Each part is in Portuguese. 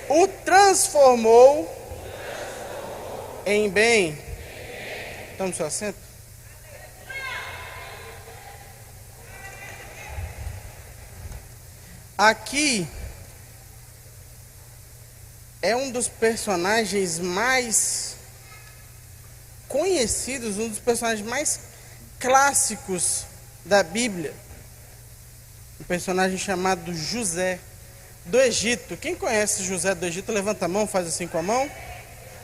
o transformou em bem. Tome seu assento. Aqui é um dos personagens mais conhecidos, um dos personagens mais clássicos da Bíblia. Um personagem chamado José do Egito. Quem conhece José do Egito, levanta a mão, faz assim com a mão.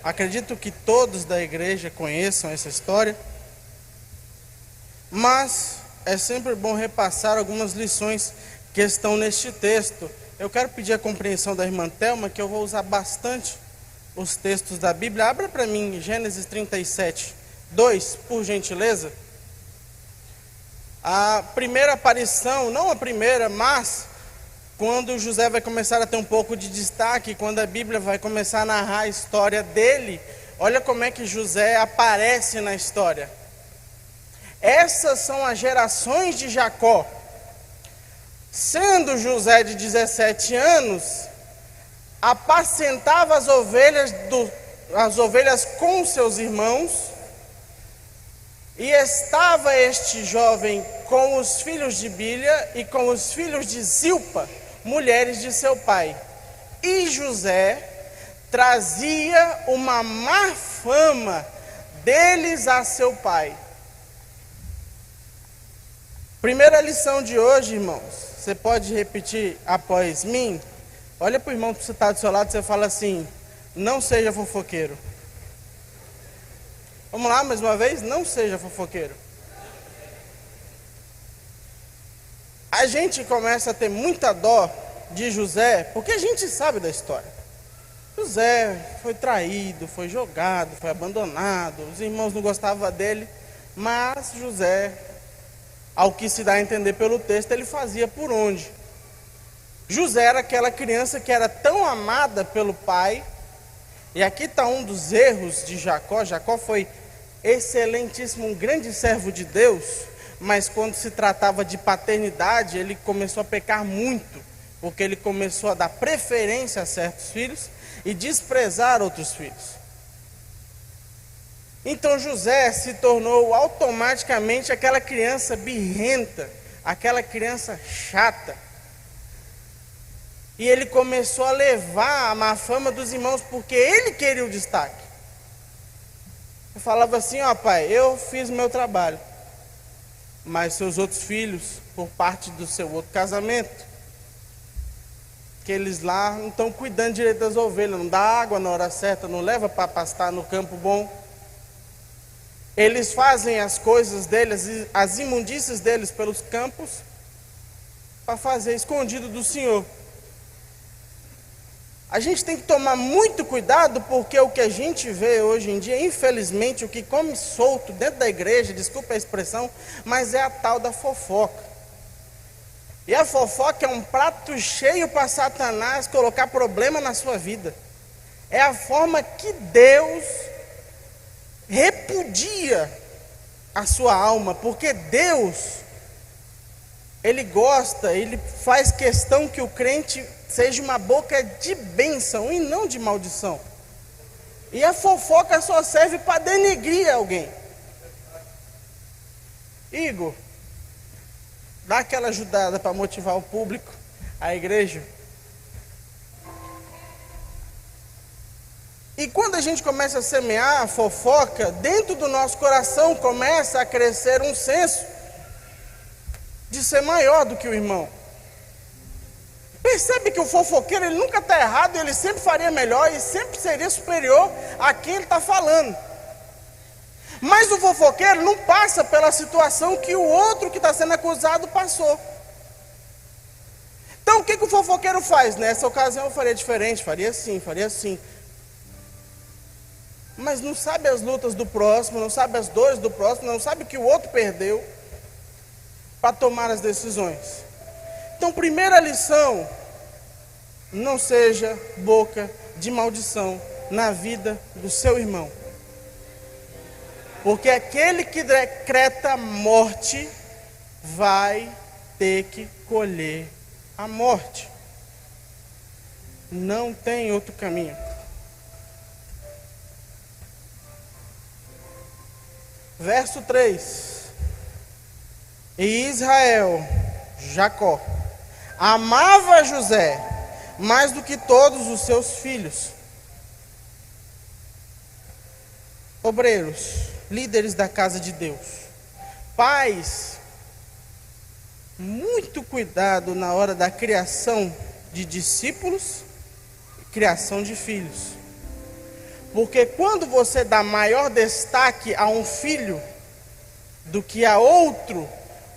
Acredito que todos da igreja conheçam essa história. Mas é sempre bom repassar algumas lições que estão neste texto. Eu quero pedir a compreensão da irmã Thelma, que eu vou usar bastante os textos da Bíblia. Abra para mim Gênesis 37, 2, por gentileza. A primeira aparição, não a primeira, mas quando José vai começar a ter um pouco de destaque, quando a Bíblia vai começar a narrar a história dele, olha como é que José aparece na história. Essas são as gerações de Jacó. Sendo José de 17 anos, apacentava as ovelhas com seus irmãos, e estava este jovem com os filhos de Bilha e com os filhos de Zilpa, mulheres de seu pai. E José trazia uma má fama deles a seu pai. Primeira lição de hoje, irmãos, você pode repetir após mim? Olha para o irmão que você está do seu lado e você fala assim: não seja fofoqueiro. Vamos lá, mais uma vez, não seja fofoqueiro. A gente começa a ter muita dó de José, porque a gente sabe da história. José foi traído, foi jogado, foi abandonado, os irmãos não gostavam dele, mas José, ao que se dá a entender pelo texto, ele fazia por onde. José era aquela criança que era tão amada pelo pai, e aqui está um dos erros de Jacó. Jacó foi excelentíssimo, um grande servo de Deus, mas quando se tratava de paternidade, ele começou a pecar muito, porque ele começou a dar preferência a certos filhos e desprezar outros filhos. Então José se tornou automaticamente aquela criança birrenta, aquela criança chata. E ele começou a levar a má fama dos irmãos, porque ele queria o destaque. Eu falava assim: ó pai, eu fiz o meu trabalho, mas seus outros filhos, por parte do seu outro casamento, que eles lá não estão cuidando direito das ovelhas, não dá água na hora certa, não leva para pastar no campo bom. Eles fazem as coisas deles, as imundícias deles pelos campos, para fazer escondido do Senhor. A gente tem que tomar muito cuidado, porque o que a gente vê hoje em dia, infelizmente, o que come solto dentro da igreja, desculpa a expressão, mas é a tal da fofoca. E a fofoca é um prato cheio para Satanás colocar problema na sua vida. É a forma que Deus repudia a sua alma, porque Deus, Ele gosta, Ele faz questão que o crente seja uma boca de bênção e não de maldição. E a fofoca só serve para denegrir alguém. Igor, dá aquela ajudada para motivar o público, a igreja. E quando a gente começa a semear a fofoca, dentro do nosso coração começa a crescer um senso de ser maior do que o irmão. Percebe que o fofoqueiro, ele nunca está errado, ele sempre faria melhor e sempre seria superior a quem ele está falando. Mas o fofoqueiro não passa pela situação que o outro que está sendo acusado passou. Então o que o fofoqueiro faz? Nessa ocasião eu faria diferente, faria assim. Mas não sabe as lutas do próximo, não sabe as dores do próximo, não sabe o que o outro perdeu para tomar as decisões. Então, primeira lição: não seja boca de maldição na vida do seu irmão. Porque aquele que decreta morte vai ter que colher a morte. Não tem outro caminho. Verso 3. E Israel, Jacó, amava José mais do que todos os seus filhos. Obreiros, líderes da casa de Deus, pais, muito cuidado na hora da criação de discípulos e criação de filhos. Porque quando você dá maior destaque a um filho do que a outro,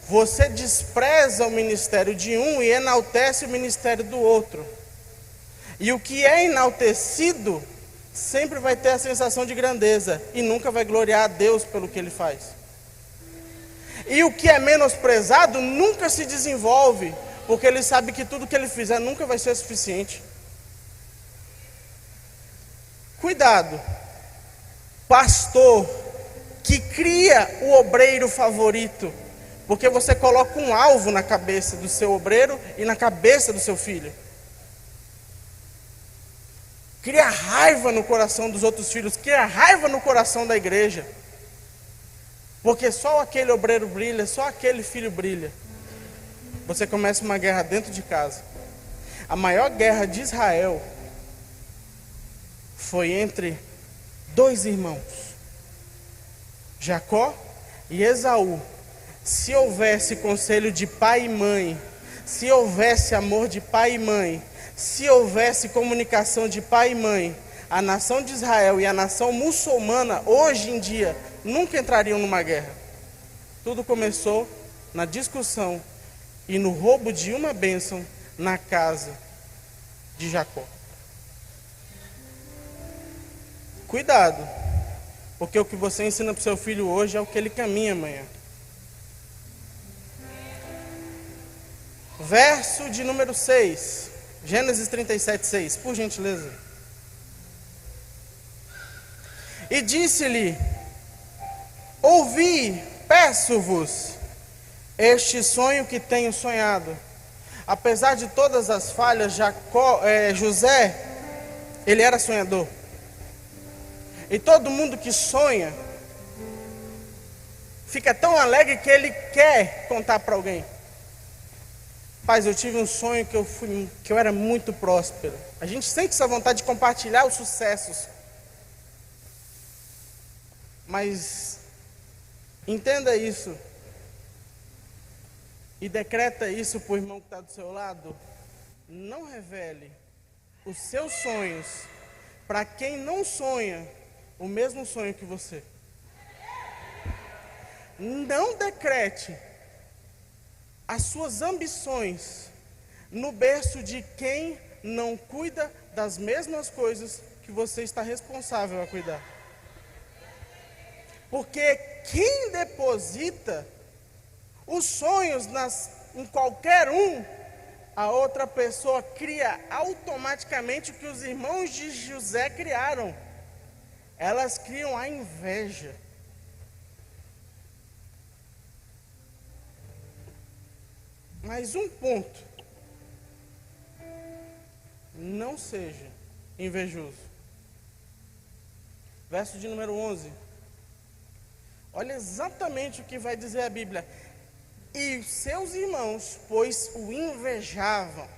você despreza o ministério de um e enaltece o ministério do outro. E o que é enaltecido sempre vai ter a sensação de grandeza e nunca vai gloriar a Deus pelo que ele faz. E o que é menosprezado nunca se desenvolve, porque ele sabe que tudo que ele fizer nunca vai ser suficiente. Cuidado, pastor que cria o obreiro favorito, porque você coloca um alvo na cabeça do seu obreiro e na cabeça do seu filho. Cria raiva no coração dos outros filhos, cria raiva no coração da igreja. Porque só aquele obreiro brilha, só aquele filho brilha. Você começa uma guerra dentro de casa. A maior guerra de Israel foi entre dois irmãos, Jacó e Esaú. Se houvesse conselho de pai e mãe, se houvesse amor de pai e mãe, se houvesse comunicação de pai e mãe, a nação de Israel e a nação muçulmana, hoje em dia, nunca entrariam numa guerra. Tudo começou na discussão e no roubo de uma bênção na casa de Jacó. Cuidado, porque o que você ensina para o seu filho hoje é o que ele caminha amanhã. Verso de número 6, Gênesis 37, 6, por gentileza. E disse-lhe: ouvi, peço-vos, este sonho que tenho sonhado. Apesar de todas as falhas, José, ele era sonhador. E todo mundo que sonha, fica tão alegre que ele quer contar para alguém. Paz, eu tive um sonho que eu era muito próspero. A gente sente essa vontade de compartilhar os sucessos. Mas entenda isso. E decreta isso para o irmão que está do seu lado. Não revele os seus sonhos para quem não sonha o mesmo sonho que você. Não decrete as suas ambições no berço de quem não cuida das mesmas coisas que você está responsável a cuidar. Porque quem deposita os sonhos em qualquer um, a outra pessoa cria automaticamente o que os irmãos de José criaram. Elas criam a inveja. Mais um ponto. Não seja invejoso. Verso de número 11. Olha exatamente o que vai dizer a Bíblia. E seus irmãos, pois o invejavam.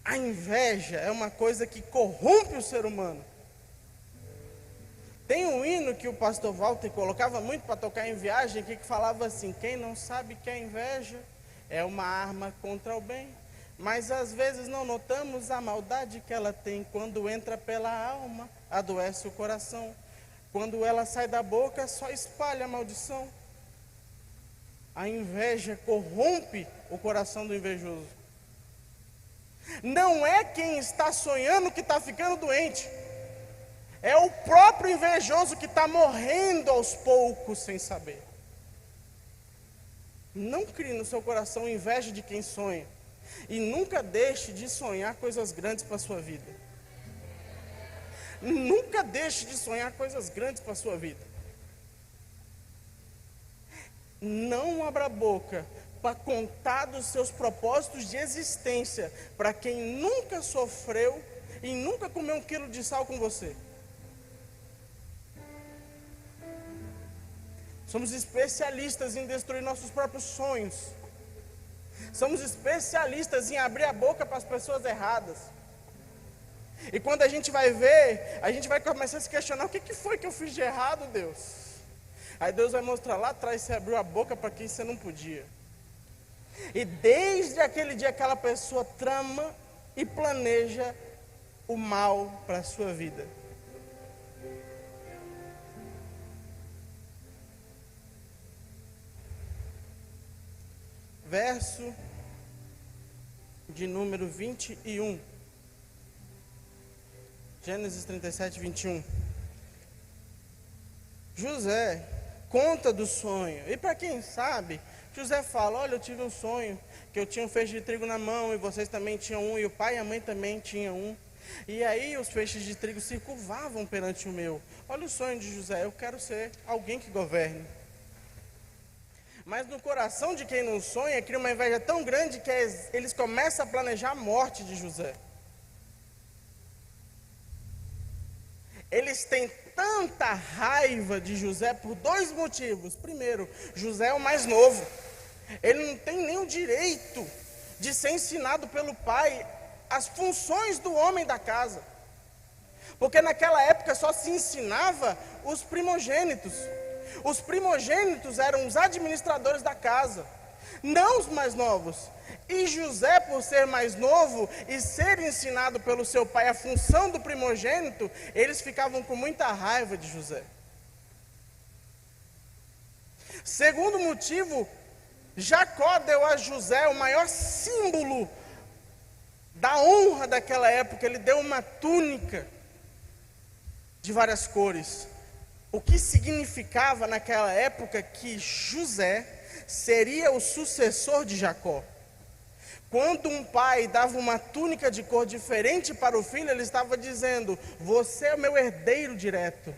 A inveja é uma coisa que corrompe o ser humano. Tem um hino que o pastor Walter colocava muito para tocar em viagem, que falava assim: quem não sabe que a inveja é uma arma contra o bem, mas às vezes não notamos a maldade que ela tem. Quando entra pela alma, adoece o coração. Quando ela sai da boca, só espalha a maldição. A inveja corrompe o coração do invejoso. Não é quem está sonhando que está ficando doente. É o próprio invejoso que está morrendo aos poucos sem saber. Não crie no seu coração inveja de quem sonha. E nunca deixe de sonhar coisas grandes para a sua vida. Nunca deixe de sonhar coisas grandes para a sua vida. Não abra a boca para contar dos seus propósitos de existência para quem nunca sofreu e nunca comeu 1 quilo de sal com você. Somos especialistas em destruir nossos próprios sonhos. Somos especialistas em abrir a boca para as pessoas erradas. E quando a gente vai ver, a gente vai começar a se questionar: o que foi que eu fiz de errado, Deus? Aí Deus vai mostrar: lá atrás você abriu a boca para quem você não podia. E desde aquele dia aquela pessoa trama e planeja o mal para a sua vida. Verso de número 21. Gênesis 37, 21. José conta do sonho. E para quem sabe, José fala: olha, eu tive um sonho, que eu tinha um feixe de trigo na mão, e vocês também tinham um, e o pai e a mãe também tinham um. E aí os feixes de trigo se curvavam perante o meu. Olha o sonho de José: eu quero ser alguém que governe. Mas no coração de quem não sonha, cria uma inveja tão grande que eles começam a planejar a morte de José. Eles têm tanta raiva de José por 2 motivos. Primeiro, José é o mais novo. Ele não tem nem o direito de ser ensinado pelo pai as funções do homem da casa. Porque naquela época só se ensinava os primogênitos. Os primogênitos eram os administradores da casa, não os mais novos. E José, por ser mais novo e ser ensinado pelo seu pai a função do primogênito, eles ficavam com muita raiva de José. Segundo motivo, Jacó deu a José o maior símbolo da honra daquela época. Ele deu uma túnica de várias cores. O que significava naquela época que José seria o sucessor de Jacó. Quando um pai dava uma túnica de cor diferente para o filho, ele estava dizendo: você é o meu herdeiro direto.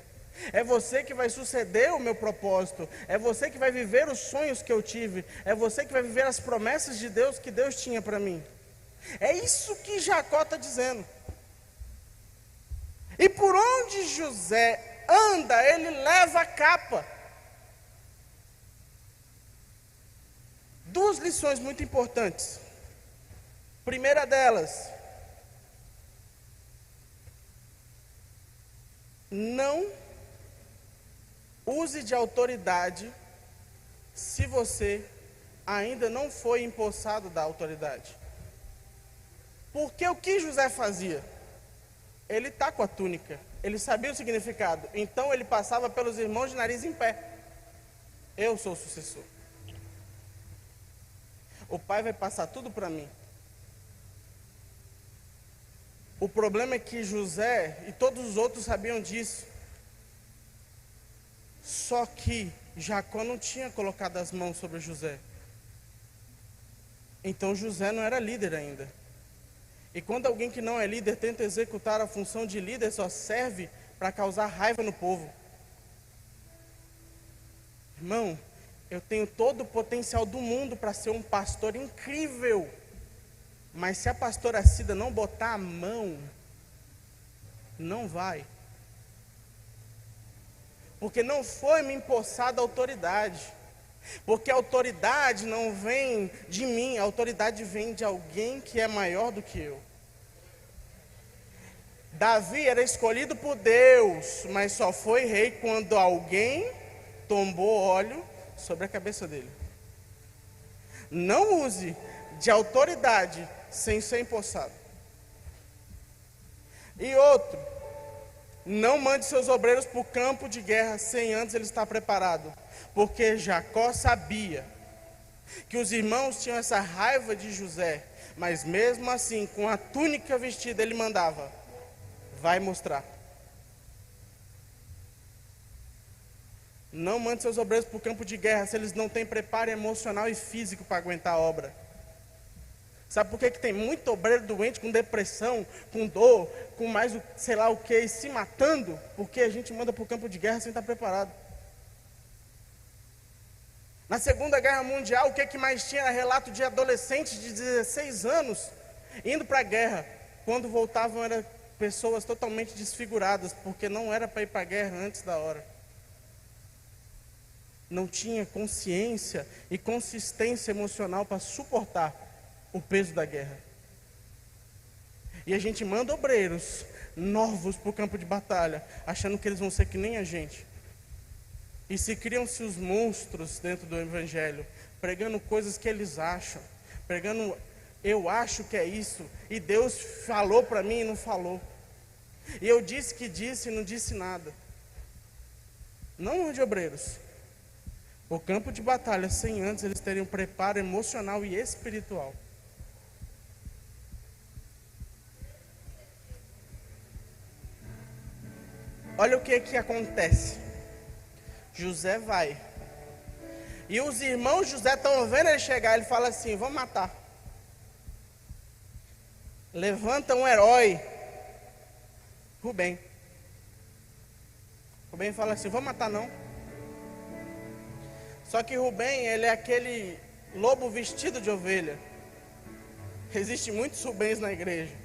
É você que vai suceder o meu propósito. É você que vai viver os sonhos que eu tive. É você que vai viver as promessas de Deus que Deus tinha para mim. É isso que Jacó está dizendo. E por onde José anda, ele leva a capa. 2 lições muito importantes. Primeira delas: não use de autoridade se você ainda não foi empossado da autoridade. Porque o que José fazia? Ele está com a túnica, ele sabia o significado, então ele passava pelos irmãos de nariz em pé: eu sou o sucessor. O pai vai passar tudo para mim. O problema é que José e todos os outros sabiam disso. Só que Jacó não tinha colocado as mãos sobre José. Então José não era líder ainda. E quando alguém que não é líder tenta executar a função de líder, só serve para causar raiva no povo. Irmão, eu tenho todo o potencial do mundo para ser um pastor incrível. Mas se a pastora Cida não botar a mão, não vai. Porque não foi me empossada a autoridade. Porque a autoridade não vem de mim, a autoridade vem de alguém que é maior do que eu. Davi era escolhido por Deus, mas só foi rei quando alguém tombou óleo sobre a cabeça dele. Não use de autoridade sem ser empossado. E outro: não mande seus obreiros para o campo de guerra sem antes ele estar preparado. Porque Jacó sabia que os irmãos tinham essa raiva de José, mas mesmo assim, com a túnica vestida, ele mandava: vai mostrar. Não mande seus obreiros para o campo de guerra se eles não têm preparo emocional e físico para aguentar a obra. Sabe por que tem muito obreiro doente, com depressão, com dor, com mais sei lá o que, e se matando? Porque a gente manda para o campo de guerra sem estar preparado. Na Segunda Guerra Mundial, o que mais tinha era relato de adolescentes de 16 anos indo para a guerra. Quando voltavam, eram pessoas totalmente desfiguradas, porque não era para ir para a guerra antes da hora. Não tinha consciência e consistência emocional para suportar o peso da guerra. E a gente manda obreiros novos para o campo de batalha, achando que eles vão ser que nem a gente. E se criam-se os monstros dentro do evangelho, pregando coisas que eles acham, pregando, eu acho que é isso, e Deus falou para mim e não falou. E eu disse que disse e não disse nada. Não de obreiros. O campo de batalha, sem antes eles terem um preparo emocional e espiritual. Olha o que acontece. José vai. E os irmãos de José estão vendo ele chegar. Ele fala assim: vamos matar. Levanta um herói. Rubem. Rubem fala assim: vamos matar não. Só que Rubem, ele é aquele lobo vestido de ovelha. Existem muitos Rubens na igreja.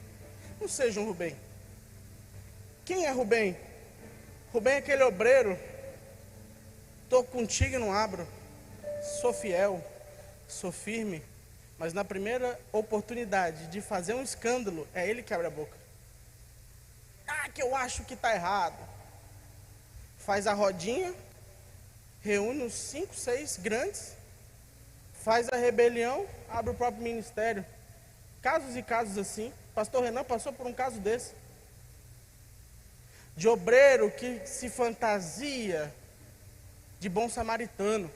Não seja um Rubem. Quem é Rubem? Rubem é aquele obreiro. Estou contigo e não abro. Sou fiel, sou firme. Mas na primeira oportunidade de fazer um escândalo, é ele que abre a boca. Ah, que eu acho que está errado. Faz a rodinha, reúne uns 5, 6 grandes, faz a rebelião, abre o próprio ministério. Casos e casos assim. Pastor Renan passou por um caso desse. De obreiro que se fantasia de bom samaritano.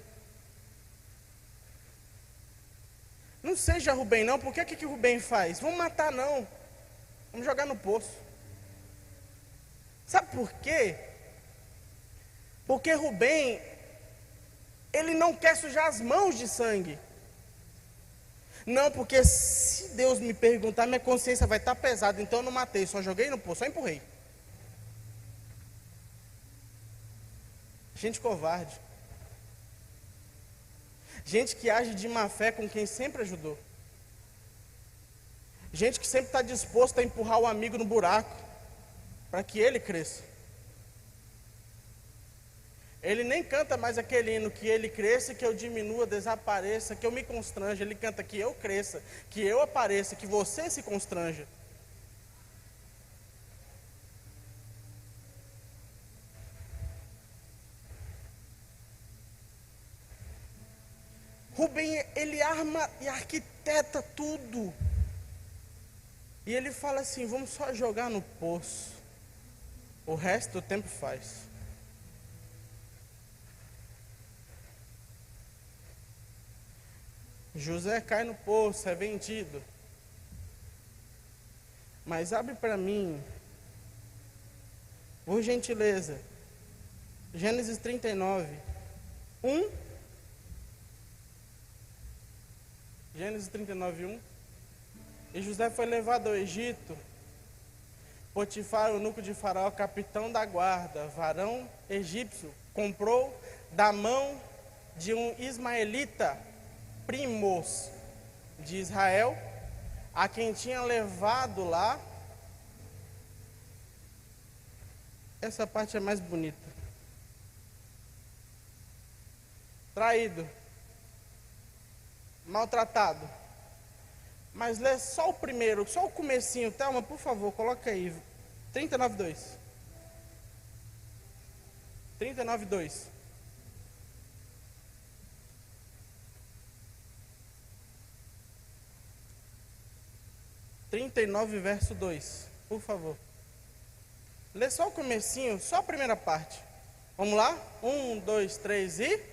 Não seja Rubem não, porque o que Rubem faz? Vamos matar não, vamos jogar no poço. Sabe por quê? Porque Rubem, ele não quer sujar as mãos de sangue. Não, porque se Deus me perguntar, minha consciência vai estar pesada, então eu não matei, só joguei no poço, só empurrei. Gente covarde. Gente que age de má fé com quem sempre ajudou. Gente que sempre está disposto a empurrar o amigo no buraco, para que ele cresça. Ele nem canta mais aquele hino, que ele cresça, que eu diminua, desapareça, que eu me constranja. Ele canta que eu cresça, que eu apareça, que você se constranja. Rubem, ele arma e arquiteta tudo. E ele fala assim: vamos só jogar no poço. O resto do tempo faz. José cai no poço, é vendido. Mas abre para mim, por gentileza, Gênesis 39, 1. Gênesis 39, 1. E José foi levado ao Egito. Potifar, eunuco de Faraó, capitão da guarda, varão egípcio, comprou da mão de um ismaelita, primos de Israel, a quem tinha levado lá. Essa parte é mais bonita. Traído, maltratado. Mas lê só o primeiro, só o comecinho. Thelma, por favor, coloca aí. 39:2. 39:2. 39, verso 2, por favor. Lê só o comecinho, só a primeira parte. Vamos lá? 1, 2, 3 e...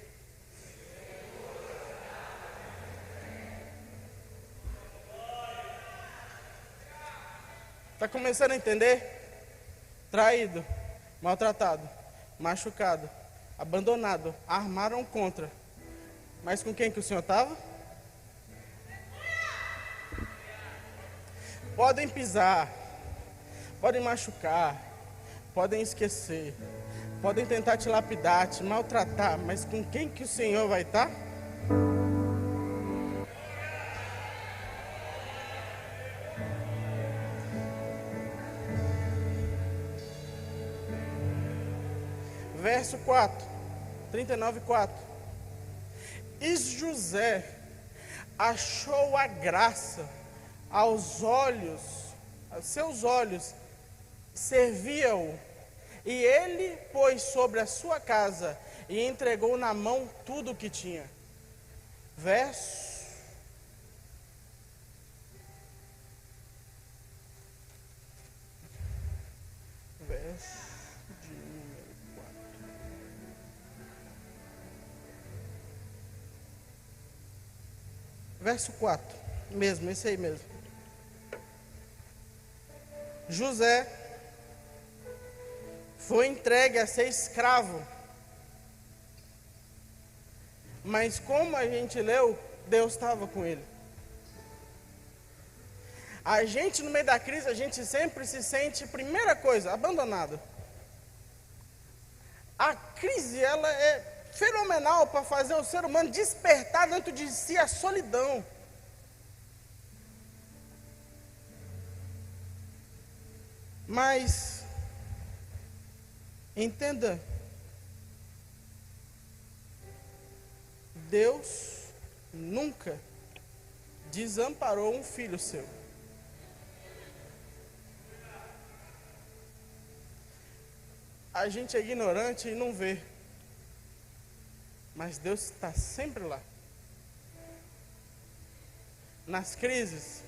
Está começando a entender? Traído, maltratado, machucado, abandonado, armaram contra. Mas com quem que o senhor estava? Podem pisar, podem machucar, podem esquecer, podem tentar te lapidar, te maltratar, mas com quem que o Senhor vai estar? verso 4, 39:4. E José achou a graça aos seus olhos, servia-o, e ele pôs sobre a sua casa e entregou na mão tudo o que tinha. Verso de número 4. Verso 4, mesmo, esse aí mesmo. José foi entregue a ser escravo, mas como a gente leu, Deus estava com ele. A gente no meio da crise, a gente sempre se sente, primeira coisa, abandonado. A crise, ela é fenomenal para fazer o ser humano despertar dentro de si a solidão. Mas, entenda, Deus nunca desamparou um filho seu. A gente é ignorante e não vê, mas Deus está sempre lá. Nas crises,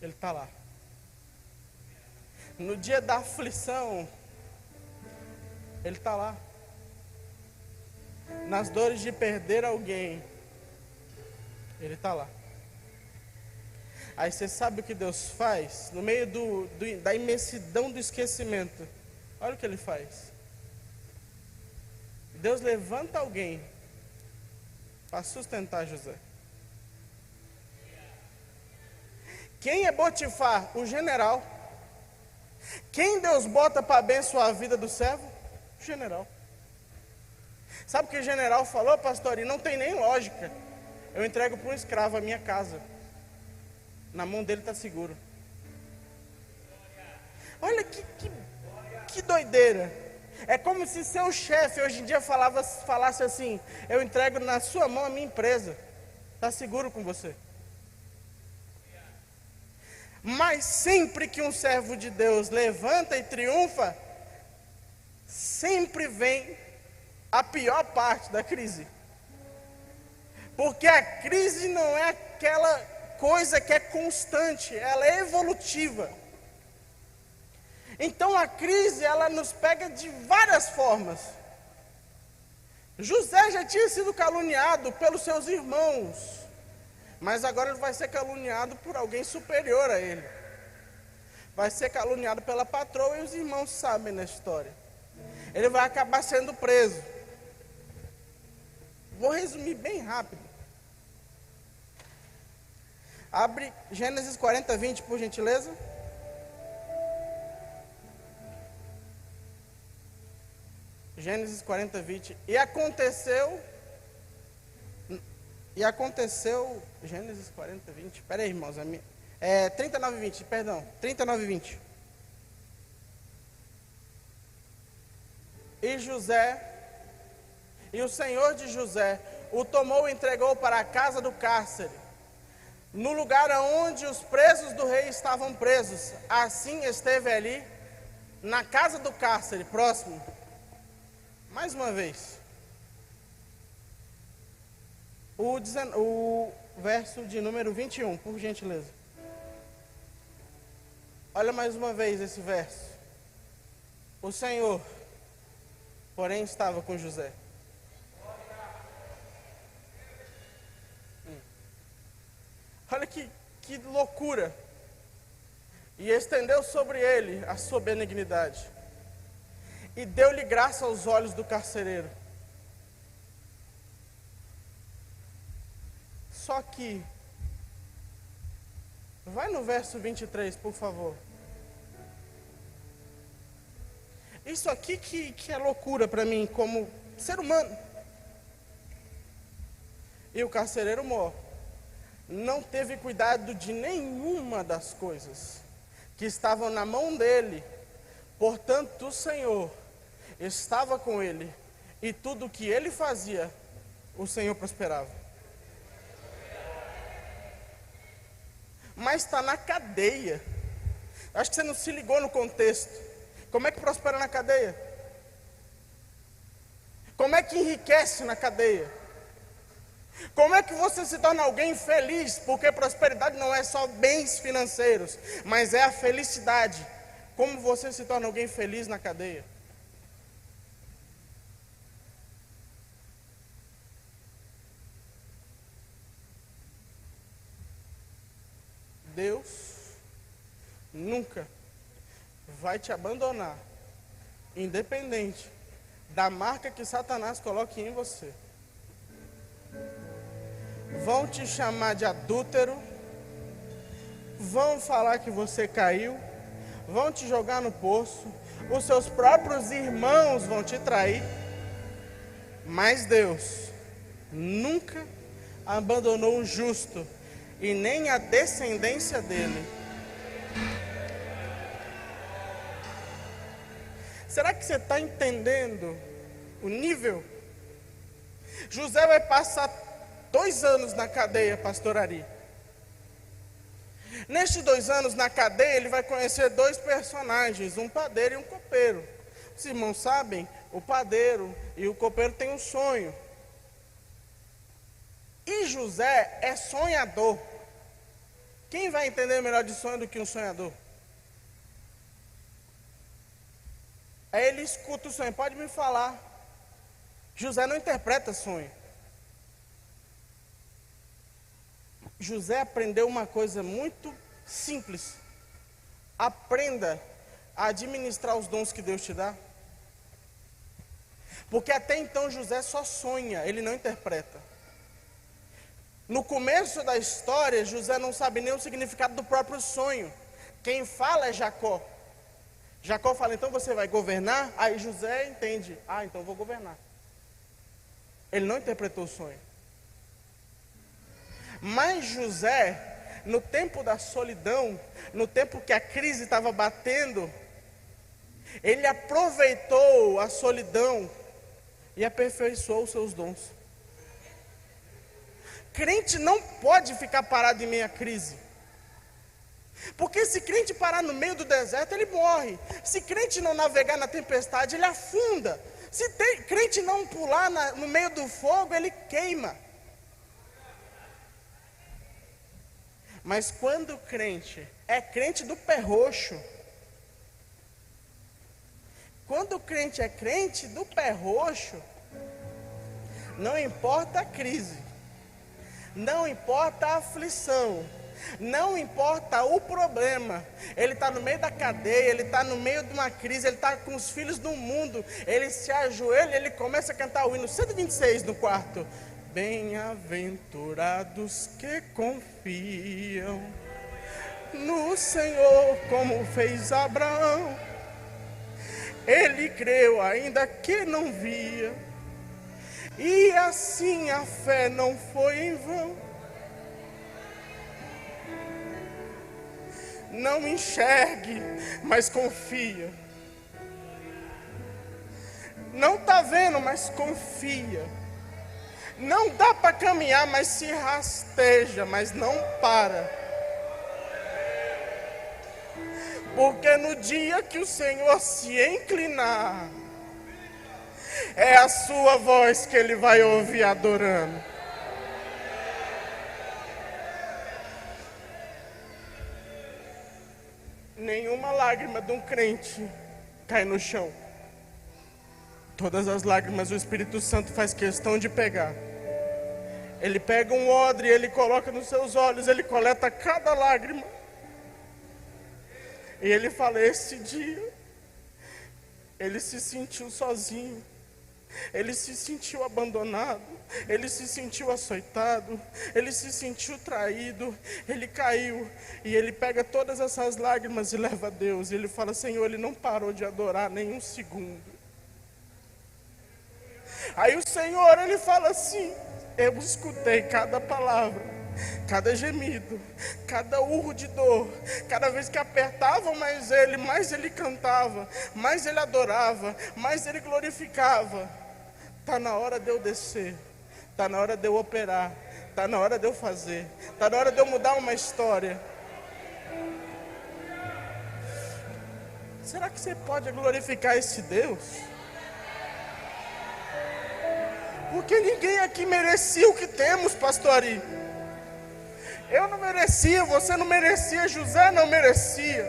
Ele está lá. No dia da aflição, Ele está lá. Nas dores de perder alguém, Ele está lá. Aí você sabe o que Deus faz? No meio da imensidão do esquecimento, olha o que Ele faz. Deus levanta alguém para sustentar José. Quem é Potifar? O general. Quem Deus bota para abençoar a vida do servo? O general. Sabe o que o general falou, pastor? E não tem nem lógica. Eu entrego para um escravo a minha casa. Na mão dele está seguro. Olha que doideira. É como se seu chefe hoje em dia falasse assim: eu entrego na sua mão a minha empresa. Está seguro com você. Mas sempre que um servo de Deus levanta e triunfa, sempre vem a pior parte da crise. Porque a crise não é aquela coisa que é constante, ela é evolutiva. Então a crise, ela nos pega de várias formas. José já tinha sido caluniado pelos seus irmãos, mas agora ele vai ser caluniado por alguém superior a ele. Vai ser caluniado pela patroa e os irmãos sabem da história. Ele vai acabar sendo preso. Vou resumir bem rápido. Abre Gênesis 40:20, por gentileza. Gênesis 40:20. E aconteceu, Gênesis 40:20. Espera aí, irmãos. 39:20, perdão. 39:20. E o Senhor de José o tomou e entregou para a casa do cárcere, no lugar onde os presos do rei estavam presos. Assim esteve ali, na casa do cárcere, próximo. Mais uma vez. O verso de número 21, por gentileza. Olha mais uma vez esse verso. O Senhor, porém, estava com José. Olha que loucura. E estendeu sobre ele a sua benignidade. E deu-lhe graça aos olhos do carcereiro. Só que, vai no verso 23, por favor. Isso aqui que é loucura para mim, como ser humano. E o carcereiro mor não teve cuidado de nenhuma das coisas que estavam na mão dele. Portanto, o Senhor estava com ele, e tudo que ele fazia, o Senhor prosperava. Mas está na cadeia. Acho que você não se ligou no contexto. Como é que prospera na cadeia? Como é que enriquece na cadeia? Como é que você se torna alguém feliz? Porque prosperidade não é só bens financeiros, mas é a felicidade. Como você se torna alguém feliz na cadeia? Deus nunca vai te abandonar, independente da marca que Satanás coloque em você. Vão te chamar de adúltero, vão falar que você caiu, vão te jogar no poço, os seus próprios irmãos vão te trair, mas Deus nunca abandonou o justo e nem a descendência dele. Será que você está entendendo o nível? José vai passar 2 anos na cadeia, pastor Ari. Nestes 2 anos na cadeia, ele vai conhecer 2 personagens, um padeiro e um copeiro. Os irmãos sabem, o padeiro e o copeiro têm um sonho. E José é sonhador. Quem vai entender melhor de sonho do que um sonhador? Aí ele escuta o sonho, pode me falar. José não interpreta sonho. José aprendeu uma coisa muito simples. Aprenda a administrar os dons que Deus te dá. Porque até então José só sonha, ele não interpreta. No começo da história, José não sabe nem o significado do próprio sonho. Quem fala é Jacó. Jacó fala, então você vai governar? Aí José entende, então eu vou governar. Ele não interpretou o sonho. Mas José, no tempo da solidão, no tempo que a crise estava batendo, ele aproveitou a solidão e aperfeiçoou os seus dons. Crente não pode ficar parado em meio à crise. Porque se crente parar no meio do deserto, ele morre. Se crente não navegar na tempestade, ele afunda. Se crente não pular no meio do fogo, ele queima. Mas quando o crente é crente do pé roxo, quando o crente é crente do pé roxo, não importa a crise, não importa a aflição, não importa o problema, ele está no meio da cadeia, ele está no meio de uma crise, ele está com os filhos do mundo, ele se ajoelha, ele começa a cantar o hino 126 no quarto. Bem-aventurados que confiam no Senhor, como fez Abraão. Ele creu ainda que não via, e assim a fé não foi em vão. Não enxergue, mas confia. Não está vendo, mas confia. Não dá para caminhar, mas se rasteja, mas não para. Porque no dia que o Senhor se inclinar, é a sua voz que Ele vai ouvir adorando. Nenhuma lágrima de um crente cai no chão. Todas as lágrimas o Espírito Santo faz questão de pegar. Ele pega um odre, ele coloca nos seus olhos, ele coleta cada lágrima. E ele fala, esse dia, ele se sentiu sozinho. Ele se sentiu abandonado, ele se sentiu açoitado, ele se sentiu traído, ele caiu, e ele pega todas essas lágrimas e leva a Deus, e ele fala, Senhor, ele não parou de adorar nem um segundo. Aí o Senhor, ele fala assim, eu escutei cada palavra, cada gemido, cada urro de dor, cada vez que apertavam mais ele cantava, mais ele adorava, mais ele glorificava. Está na hora de eu descer, está na hora de eu operar, está na hora de eu fazer, está na hora de eu mudar uma história. Será que você pode glorificar esse Deus? Porque ninguém aqui merecia o que temos, pastor Ari. Eu não merecia, você não merecia, José não merecia.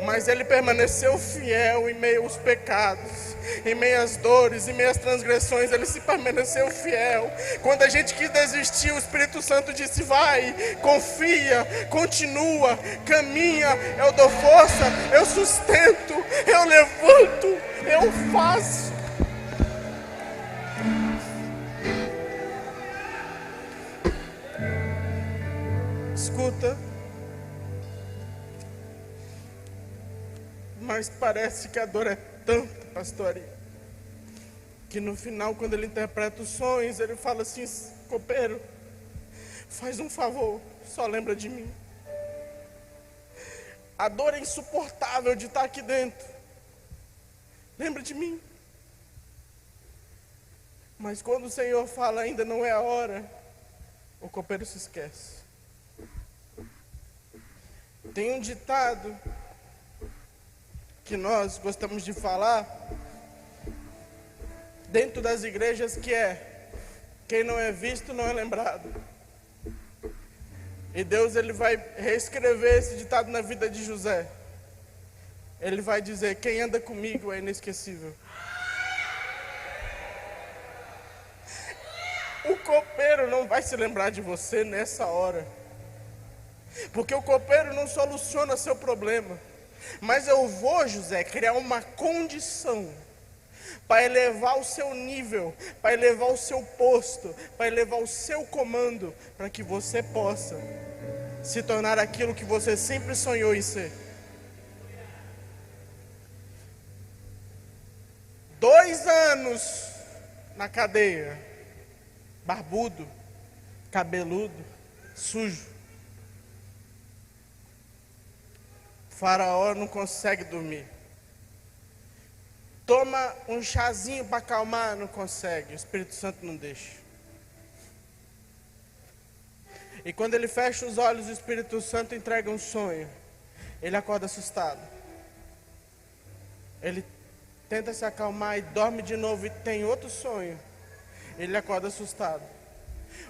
Mas ele permaneceu fiel em meio aos pecados, em meio às dores, em meio às transgressões. Ele se permaneceu fiel. Quando a gente quis desistir, o Espírito Santo disse: vai, confia, continua, caminha. Eu dou força, eu sustento, eu levanto, eu faço. Escuta, mas parece que a dor é tanta, pastor Ari, que no final, quando ele interpreta os sonhos, ele fala assim: copeiro, faz um favor, só lembra de mim. A dor é insuportável de estar aqui dentro, lembra de mim. Mas quando o Senhor fala ainda não é a hora, o copeiro se esquece. Tem um ditado que nós gostamos de falar dentro das igrejas, que é: quem não é visto não é lembrado. E Deus, ele vai reescrever esse ditado na vida de José. Ele vai dizer: quem anda comigo é inesquecível. O copeiro não vai se lembrar de você nessa hora, porque o copeiro não soluciona seu problema. Mas eu vou, José, criar uma condição para elevar o seu nível, para elevar o seu posto, para elevar o seu comando, para que você possa se tornar aquilo que você sempre sonhou em ser. 2 anos na cadeia, barbudo, cabeludo, sujo. Faraó não consegue dormir. Toma um chazinho para acalmar, não consegue. O Espírito Santo não deixa. E quando ele fecha os olhos, o Espírito Santo entrega um sonho. Ele acorda assustado. Ele tenta se acalmar e dorme de novo e tem outro sonho. Ele acorda assustado.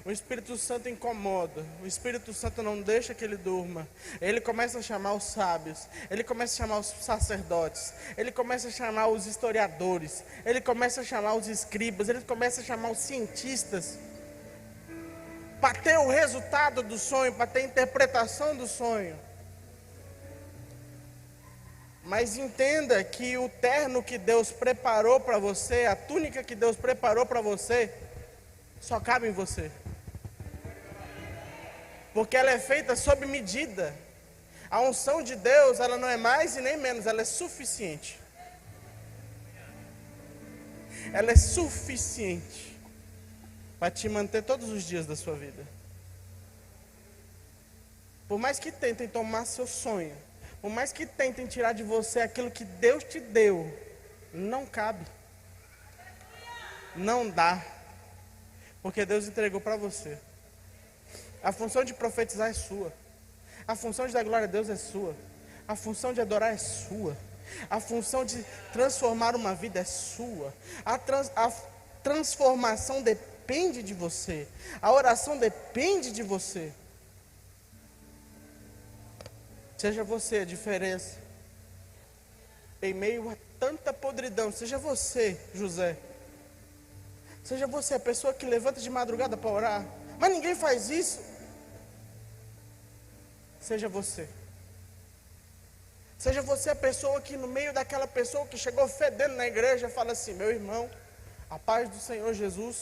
O Espírito Santo incomoda. O Espírito Santo não deixa que ele durma. Ele começa a chamar os sábios. Ele começa a chamar os sacerdotes. Ele começa a chamar os historiadores. Ele começa a chamar os escribas. Ele começa a chamar os cientistas, para ter o resultado do sonho, para ter a interpretação do sonho. Mas entenda que o terno que Deus preparou para você, a túnica que Deus preparou para você, só cabe em você. Porque ela é feita sob medida. A unção de Deus, ela não é mais e nem menos, ela é suficiente. Ela é suficiente para te manter todos os dias da sua vida. Por mais que tentem tomar seu sonho, por mais que tentem tirar de você aquilo que Deus te deu, não cabe. Não dá. Porque Deus entregou para você. A função de profetizar é sua. A função de dar glória a Deus é sua. A função de adorar é sua. A função de transformar uma vida é sua. A transformação depende de você. A oração depende de você. Seja você a diferença em meio a tanta podridão. Seja você, José. Seja você a pessoa que levanta de madrugada para orar. Mas ninguém faz isso. Seja você. Seja você a pessoa que no meio daquela pessoa que chegou fedendo na igreja fala assim: meu irmão, a paz do Senhor Jesus,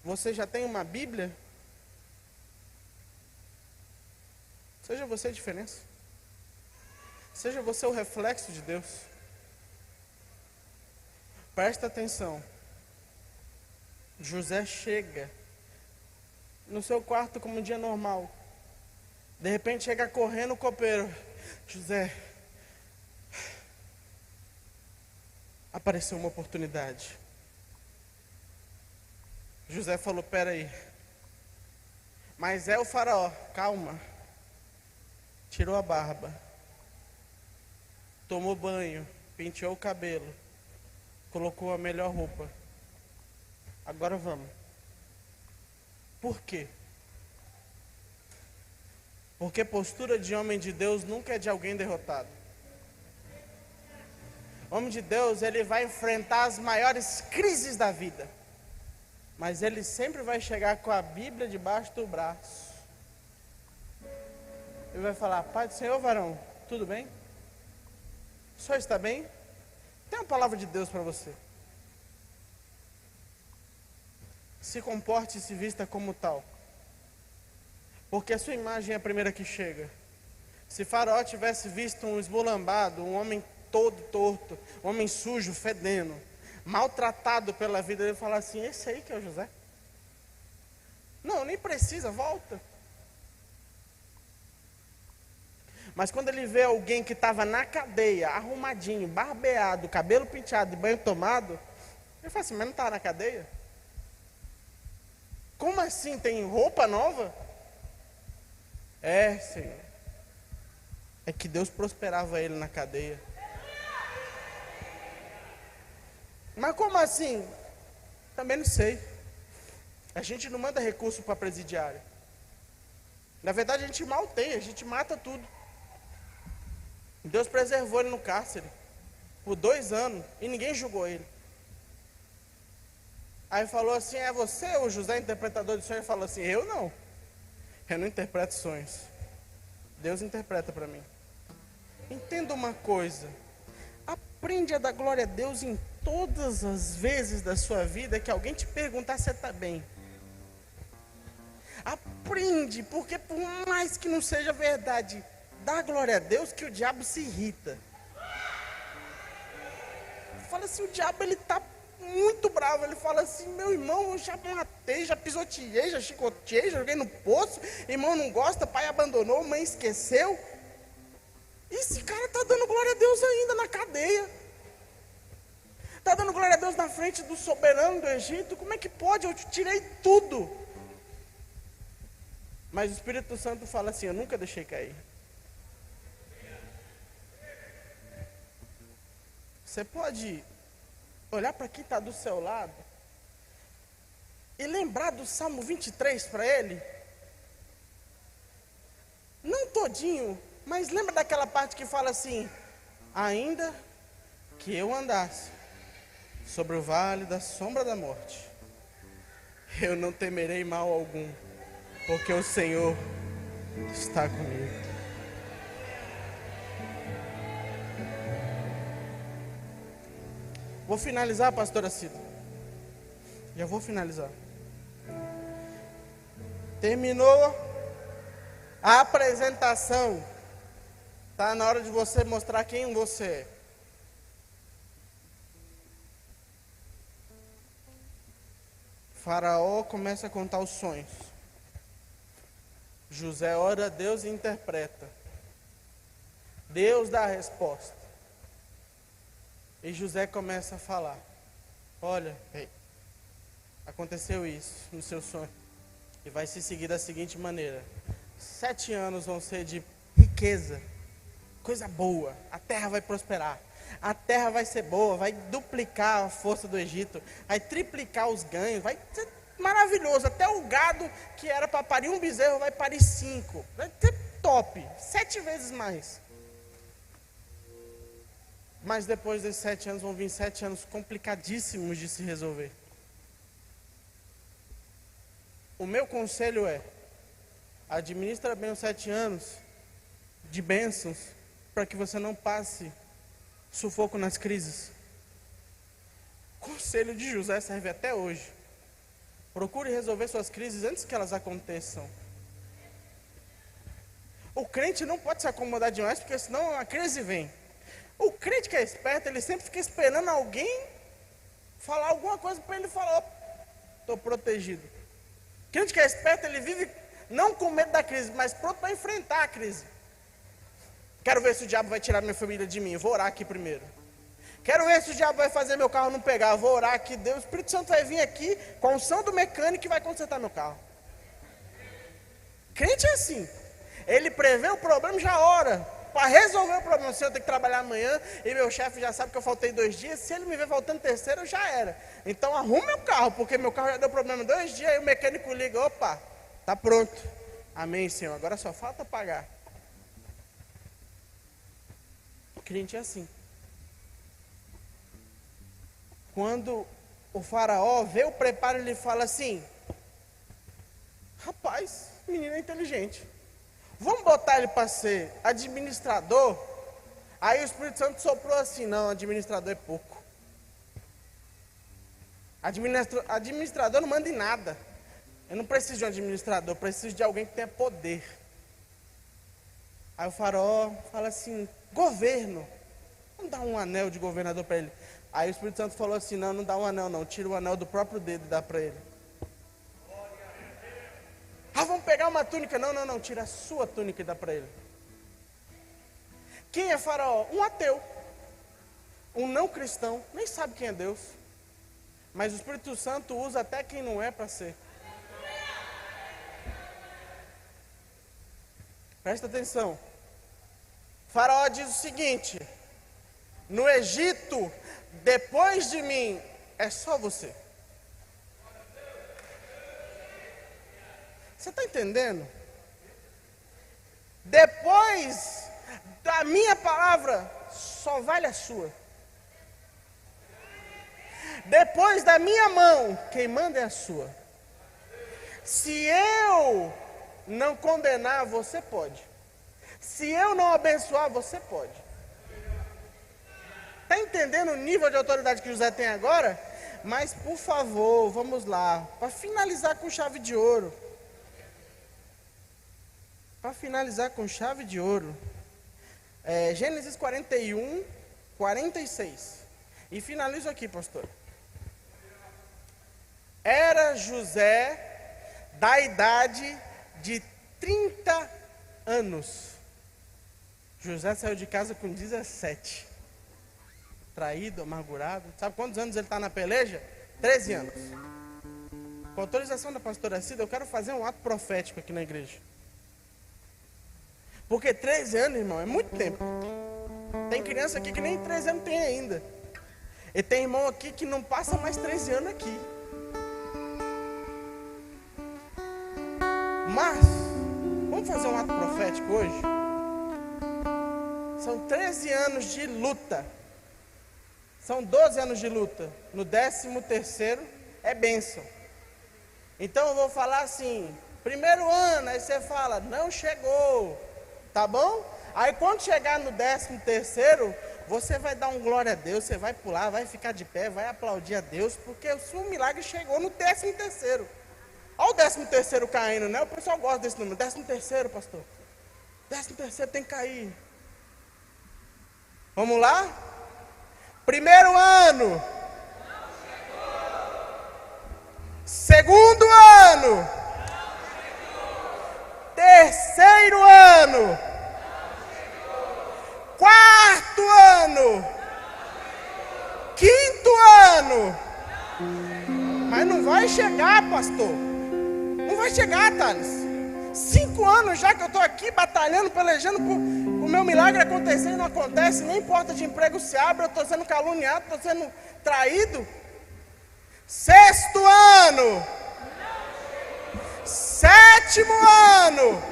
você já tem uma Bíblia? Seja você a diferença. Seja você o reflexo de Deus. Presta atenção. José chega no seu quarto como um dia normal. De repente chega correndo o copeiro. José, apareceu uma oportunidade. José falou, peraí. Mas é o faraó, calma. Tirou a barba. Tomou banho, penteou o cabelo. Colocou a melhor roupa. Agora vamos. Por quê? Porque postura de homem de Deus nunca é de alguém derrotado. Homem de Deus, ele vai enfrentar as maiores crises da vida. Mas ele sempre vai chegar com a Bíblia debaixo do braço. Ele vai falar, Pai do Senhor, varão, tudo bem? O senhor está bem? Tem uma palavra de Deus para você. Se comporte e se vista como tal. Porque a sua imagem é a primeira que chega. Se Faraó tivesse visto um esmolambado, um homem todo torto, um homem sujo, fedendo, maltratado pela vida, ele falar assim, esse aí que é o José? Não, nem precisa, volta. Mas quando ele vê alguém que estava na cadeia, arrumadinho, barbeado, cabelo penteado e banho tomado, ele fala assim, mas não está na cadeia? Como assim? Tem roupa nova? É, Senhor. É que Deus prosperava ele na cadeia. Mas como assim? Também não sei. A gente não manda recurso para presidiário. Na verdade a gente malteia, a gente mata tudo. Deus preservou ele no cárcere por 2 anos e ninguém julgou ele. Aí falou assim, é você o José interpretador de sonhos? Ele falou assim, eu não interpreto sonhos. Deus interpreta para mim. Entenda uma coisa, aprende a dar glória a Deus em todas as vezes da sua vida que alguém te perguntar se você está bem. Aprende, porque por mais que não seja verdade, dá glória a Deus que o diabo se irrita. Fala assim, o diabo ele está muito bravo, ele fala assim, meu irmão, eu já matei, já pisoteei, já chicoteei, já joguei no poço, irmão não gosta, pai abandonou, mãe esqueceu. E esse cara está dando glória a Deus ainda na cadeia. Está dando glória a Deus na frente do soberano do Egito. Como é que pode? Eu te tirei tudo. Mas o Espírito Santo fala assim, eu nunca deixei cair. Você pode olhar para quem está do seu lado e lembrar do Salmo 23 para ele? Não todinho, mas lembra daquela parte que fala assim, ainda que eu andasse sobre o vale da sombra da morte, eu não temerei mal algum, porque o Senhor está comigo. Vou finalizar, pastora Cida. Já vou finalizar. Terminou a apresentação. Está na hora de você mostrar quem você é. Faraó começa a contar os sonhos. José ora a Deus e interpreta. Deus dá a resposta. E José começa a falar. Olha, aconteceu isso no seu sonho. E vai se seguir da seguinte maneira. 7 anos vão ser de riqueza. Coisa boa. A terra vai prosperar. A terra vai ser boa. Vai duplicar a força do Egito. Vai triplicar os ganhos. Vai ser maravilhoso. Até o gado que era para parir um bezerro vai parir 5. Vai ser top. 7 vezes mais. Mas depois desses 7 anos vão vir 7 anos complicadíssimos de se resolver. O meu conselho é, administra bem os 7 anos de bênçãos, para que você não passe sufoco nas crises. O conselho de José serve até hoje. Procure resolver suas crises antes que elas aconteçam. O crente não pode se acomodar demais, porque senão a crise vem. O crente que é esperto, ele sempre fica esperando alguém falar alguma coisa para ele falar, estou protegido. Crente que é esperto, ele vive não com medo da crise, mas pronto para enfrentar a crise. Quero ver se o diabo vai tirar minha família de mim, vou orar aqui primeiro. Quero ver se o diabo vai fazer meu carro não pegar, vou orar aqui, Deus, o Espírito Santo vai vir aqui com a unção do mecânico e vai consertar meu carro. Crente é assim, ele prevê o problema e já ora. Para resolver o problema, se eu tenho que trabalhar amanhã e meu chefe já sabe que eu faltei 2 dias, se ele me ver faltando terceiro, já era. Então arrume meu carro, porque meu carro já deu problema 2 dias, aí o mecânico liga, opa, tá pronto. Amém, Senhor, agora só falta pagar. O crente é assim. Quando o faraó vê o preparo, ele fala assim, rapaz, menino é inteligente. Vamos botar ele para ser administrador? Aí o Espírito Santo soprou assim, não, administrador é pouco. Administrador não manda em nada. Eu não preciso de um administrador, eu preciso de alguém que tenha poder. Aí o faraó fala assim, governo, vamos dar um anel de governador para ele. Aí o Espírito Santo falou assim, não, não dá um anel não, tira o anel do próprio dedo e dá para ele. Ah, vamos pegar uma túnica. Não, tira a sua túnica e dá para ele. Quem é faraó? Um ateu. Um não cristão. Nem sabe quem é Deus. Mas o Espírito Santo usa até quem não é para ser. Presta atenção. Faraó diz o seguinte: no Egito, depois de mim, é só você. Você está entendendo? Depois da minha palavra, só vale a sua. Depois da minha mão, quem manda é a sua. Se eu não condenar, você pode. Se eu não abençoar, você pode. Está entendendo o nível de autoridade que José tem agora? Mas, por favor, vamos lá. Para finalizar com chave de ouro. Para finalizar com chave de ouro, Gênesis 41, 46. E finalizo aqui, pastor. Era José da idade de 30 anos. José saiu de casa com 17. Traído, amargurado. Sabe quantos anos ele está na peleja? 13 anos. Com autorização da pastora Cida, eu quero fazer um ato profético aqui na igreja. Porque 13 anos, irmão, é muito tempo. Tem criança aqui que nem 13 anos tem ainda. E tem irmão aqui que não passa mais 13 anos aqui. Mas, vamos fazer um ato profético hoje? São 13 anos de luta. São 12 anos de luta. No 13º é bênção. Então eu vou falar assim, primeiro ano, aí você fala, não chegou. Tá bom? Aí quando chegar no 13º, você vai dar um glória a Deus, você vai pular, vai ficar de pé, vai aplaudir a Deus, porque o seu milagre chegou no 13º. Olha o 13º caindo, né? O pessoal gosta desse número, 13º, pastor. 13º tem que cair. Vamos lá? Primeiro ano. Segundo ano. Terceiro ano. Quarto ano. Quinto ano. Mas não vai chegar, pastor. Não vai chegar, Thales. 5 anos já que eu estou aqui batalhando, pelejando por o meu milagre acontecer e não acontece. Nem porta de emprego se abre, eu estou sendo caluniado, estou sendo traído. Sexto ano. Sétimo ano.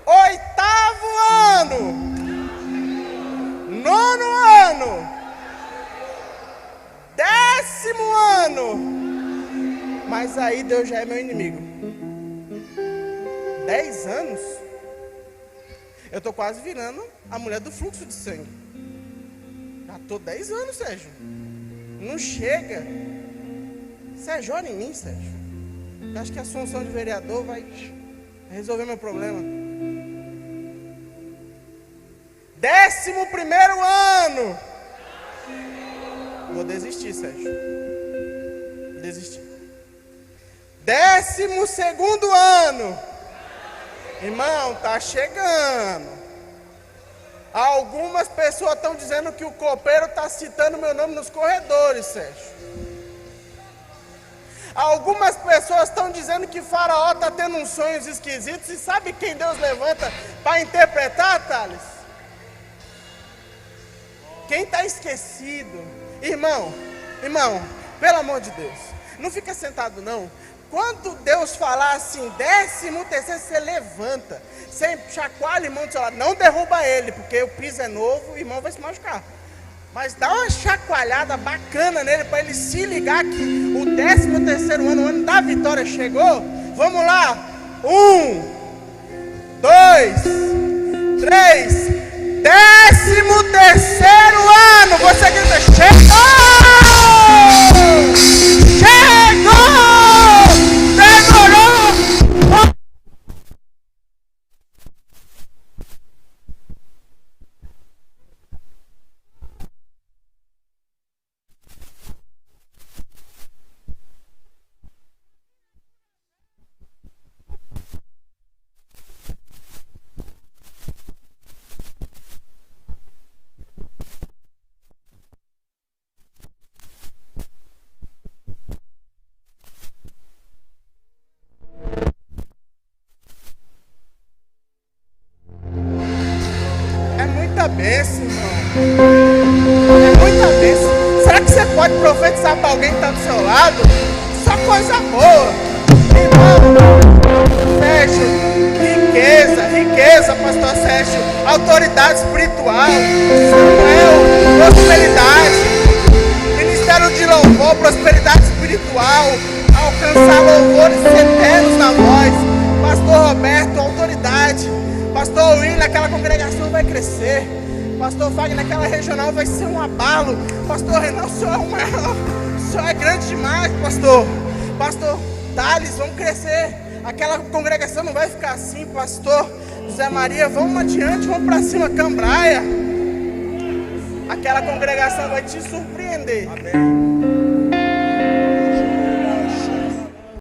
Oitavo ano. Nono ano. 10º ano. Mas aí Deus já é meu inimigo. 10 anos. Eu estou quase virando a mulher do fluxo de sangue. Já estou 10 anos, Sérgio. Não chega. Sérgio, olha em mim, Sérgio. Eu acho que a assunção de vereador vai resolver meu problema. 11º ano. Vou desistir, Sérgio. Desistir. 12º ano. Irmão, tá chegando. Algumas pessoas estão dizendo que o copeiro está citando meu nome nos corredores, Sérgio. Algumas pessoas estão dizendo que Faraó está tendo uns sonhos esquisitos. E sabe quem Deus levanta para interpretar, Thales? Quem está esquecido. Irmão, pelo amor de Deus, não fica sentado não. Quando Deus falar assim, 13º, você levanta. Você chacoalha o irmão do seu lado. Não derruba ele, porque o piso é novo, o irmão vai se machucar. Mas dá uma chacoalhada bacana nele, para ele se ligar que o 13º ano, o ano da vitória chegou. Vamos lá. 1, 2, 3. 13º ano. Você grita, chegou! Chegou! Bênção, irmão. É muita bênção. Será que você pode profetizar para alguém que está do seu lado? Só coisa boa. Irmão, Sérgio, riqueza, pastor Sérgio. Autoridade espiritual. Samuel, prosperidade. Ministério de louvor, prosperidade espiritual. Alcançar louvores eternos na voz. Pastor Roberto, autoridade. Pastor Will, naquela congregação vai crescer. Pastor Wagner, naquela regional vai ser um abalo. Pastor Renan, o senhor é o maior. O senhor é grande demais, pastor. Pastor Thales, vamos crescer. Aquela congregação não vai ficar assim, pastor José Maria. Vamos adiante, vamos para cima, Cambraia. Aquela congregação vai te surpreender. Amém.